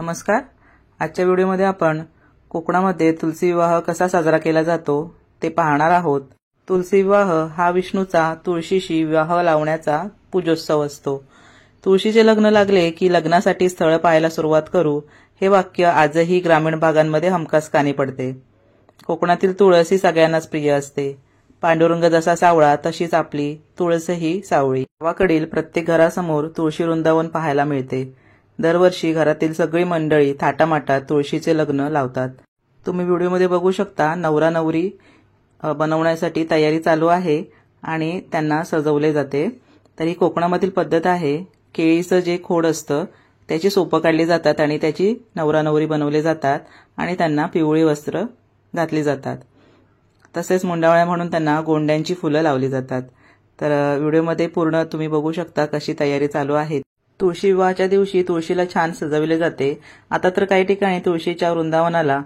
नमस्कार. आजच्या व्हिडिओमध्ये आपण कोकणामध्ये तुलसी विवाह कसा साजरा केला जातो ते पाहणार आहोत. तुलसी विवाह हा विष्णूचा तुळशीशी विवाह लावण्याचा पूजोत्सव असतो. तुळशीचे लग्न लागले की लग्नासाठी स्थळ पाहायला सुरुवात करू हे वाक्य आजही ग्रामीण भागांमध्ये हमखास कानी पडते. कोकणातील तुळस ही सगळ्यांनाच प्रिय असते. पांडुरंग जसा सावळा तशीच आपली तुळसही सावळी. गावाकडील प्रत्येक घरासमोर तुळशी वृंदावन पाहायला मिळते. दरवर्षी घरातील सगळी मंडळी थाटामाटात तुळशीचे लग्न लावतात. तुम्ही व्हिडिओमध्ये बघू शकता नवरा नवरी बनवण्यासाठी तयारी चालू आहे आणि त्यांना सजवले जाते. तरी कोकणामधील पद्धत आहे, केळीचं जे खोड असतं त्याची सोपं काढली जातात आणि त्याची नवरा नवरी बनवले जातात आणि त्यांना पिवळी वस्त्र घातली जातात. तसेच मुंडावळ्या म्हणून त्यांना गोंड्यांची फुलं लावली जातात. तर व्हिडिओमध्ये पूर्ण तुम्ही बघू शकता कशी तयारी चालू आहे. तुळशी विवाहाच्या दिवशी तुळशीला छान सजवले जाते. आता तर काही ठिकाणी तुळशीच्या वृंदावनाला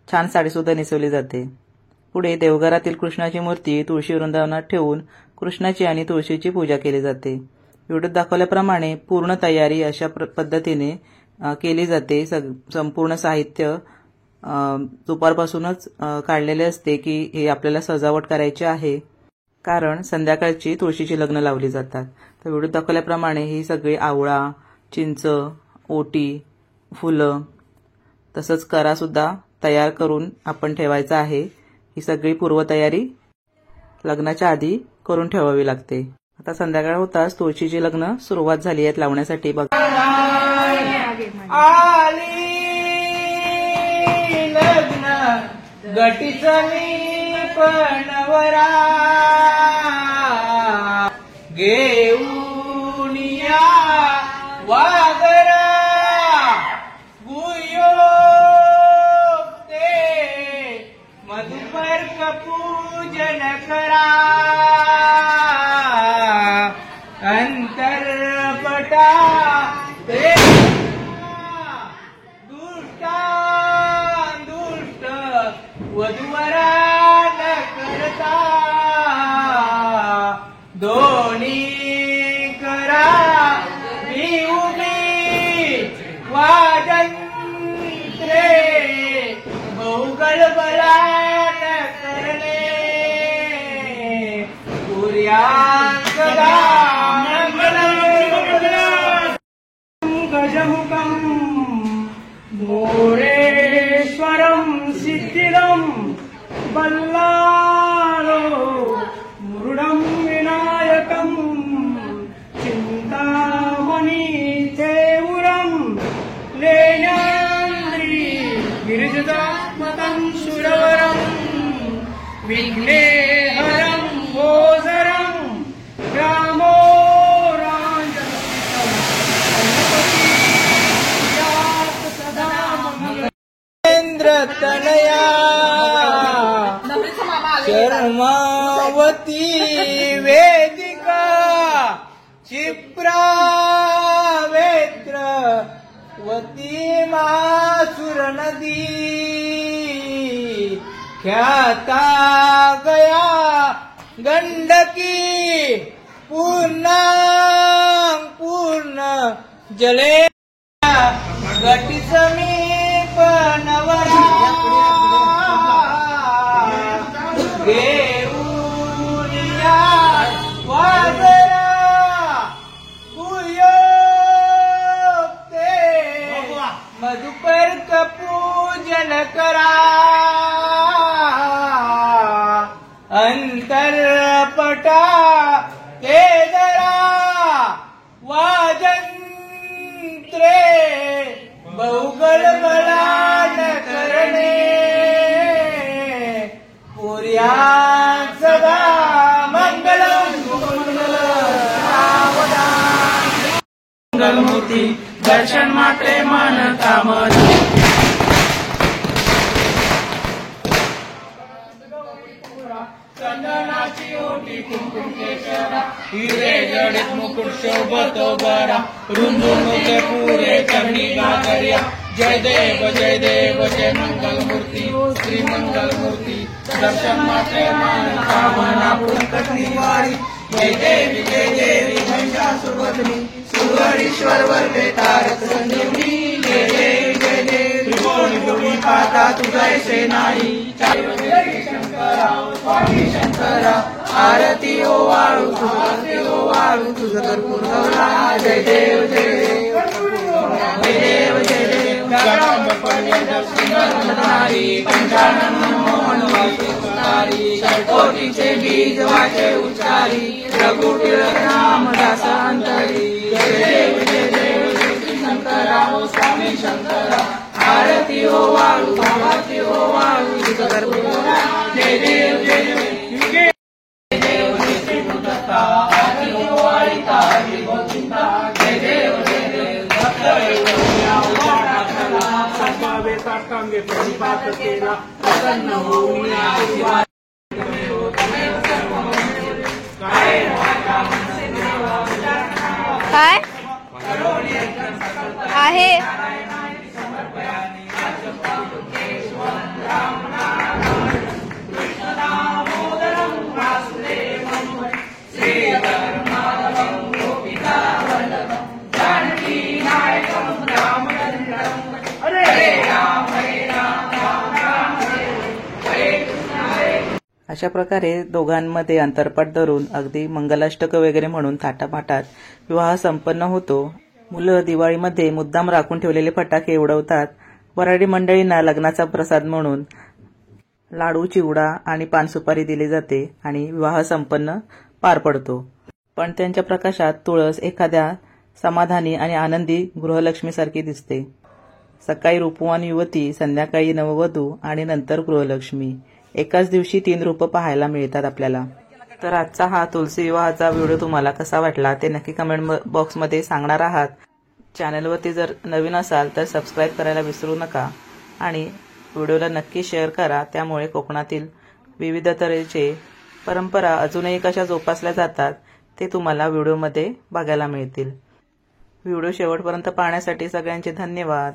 छान साडीसुद्धा नेसवली जाते. पुढे देवघरातील कृष्णाची मूर्ती तुळशी वृंदावनात ठेवून कृष्णाची आणि तुळशीची पूजा केली जाते. व्हिडिओत दाखवल्याप्रमाणे पूर्ण तयारी अशा पद्धतीने केली जाते. संपूर्ण साहित्य दुपारपासूनच काढलेले असते की हे आपल्याला सजावट करायची आहे, कारण संध्याकाळची तुळशीची लग्न लावली जातात. तर व्हिडिओत दाखवल्याप्रमाणे ही सगळी आवळा, चिंच, ओटी, फुलं तसंच करासुद्धा तयार करून आपण ठेवायचा आहे. ही सगळी पूर्वतयारी लग्नाच्या आधी करून ठेवावी लागते. आता संध्याकाळ होताच तुळशीची लग्न सुरुवात झाली आहेत लावण्यासाठी. बघा गटीचनी पणवरा घेऊनिया वागरा गुयो ते मधुपर्क पूजन करा अंतरपटा ते वधुवरा न करता दोन्ही करा मी उभी वाजंत्रे बहुगडबला न करणे सूर्यांकदा गजमुखम मोरेश्वरम सिद्धिदम बल्लालो मुरुडम विनायकम चिंतामणि चेउरम लेण्याद्री गिरिजात्मकं सुरवरम विघ्नेहरम भोजरम रामो तनया शर्मावती वेदिका क्षिप्रा वेत्रवती मासुर नदी ख्याता गया गंडकी पूर्ण जले गटी समीप नवरा घेऊनिया वाजरा गुयो ते मधुपर्क पूजन करा अंतरपटा ते जरा वाजंत्रे बहुगडबला न करणे पुर्या सदा मंगलम मंगलमूर्ती दर्शन मात्रे मन कामना चंदनाची ओटी कुंकुम केशरा हिरे जडित मुकुट शोभतो बरा रुंदून होते पुरे चरणी गागर्या जय देव जय मंगल मूर्ती श्री मंगल मूर्ती दर्शन मात्रे मन कामना पूर्ण करती वारी जय देवी महिषासुरवदनी सुरवरीश्वर वरदे तारक संजीवनी जय देवी पाहता तुझैसे नाही शंकरा स्वामी शंकरा आरती ओ वाळू तुझं कर्पूर गौरा जय देव जय देव जय देव जय देव पंचानन मोहन वासुतारी कोटीचे बीज वाचे उच्चारी रघुवीर नाम दास अंतरी जय देव शंकरा ओ स्वामी शंकरा आरती ओ वाळू तुझं कर्पूर गौरा जय देव जय देव काय आहे अशा प्रकारे दोघांमध्ये अंतरपाट धरून अगदी मंगलाष्टक वगैरे म्हणून थाटामाटात विवाह संपन्न होतो. मुलं दिवाळीमध्ये मुद्दाम राखून ठेवलेले फटाके उडवतात. वऱ्हाडी मंडळींना लग्नाचा प्रसाद म्हणून लाडू, चिवडा आणि पानसुपारी दिली जाते आणि विवाह संपन्न पार पडतो. पण त्यांच्या प्रकाशात तुळस एखाद्या समाधानी आणि आनंदी गृहलक्ष्मीसारखी दिसते. सकाळी रूपवान युवती, संध्याकाळी नववधू आणि नंतर गृहलक्ष्मी. एकाच दिवशी 3 रूपं पाहायला मिळतात आपल्याला. तर आजचा हा तुलसी विवाहाचा व्हिडिओ तुम्हाला कसा वाटला ते नक्की कमेंट बॉक्समध्ये सांगणार आहात. चॅनलवरती जर नवीन असाल तर सबस्क्राईब करायला विसरू नका आणि व्हिडिओला नक्की शेअर करा. त्यामुळे कोकणातील विविध तऱ्हेचे परंपरा अजूनही कशा जोपासल्या जातात ते तुम्हाला व्हिडिओमध्ये बघायला मिळतील. व्हिडिओ शेवटपर्यंत पाहण्यासाठी सगळ्यांचे धन्यवाद.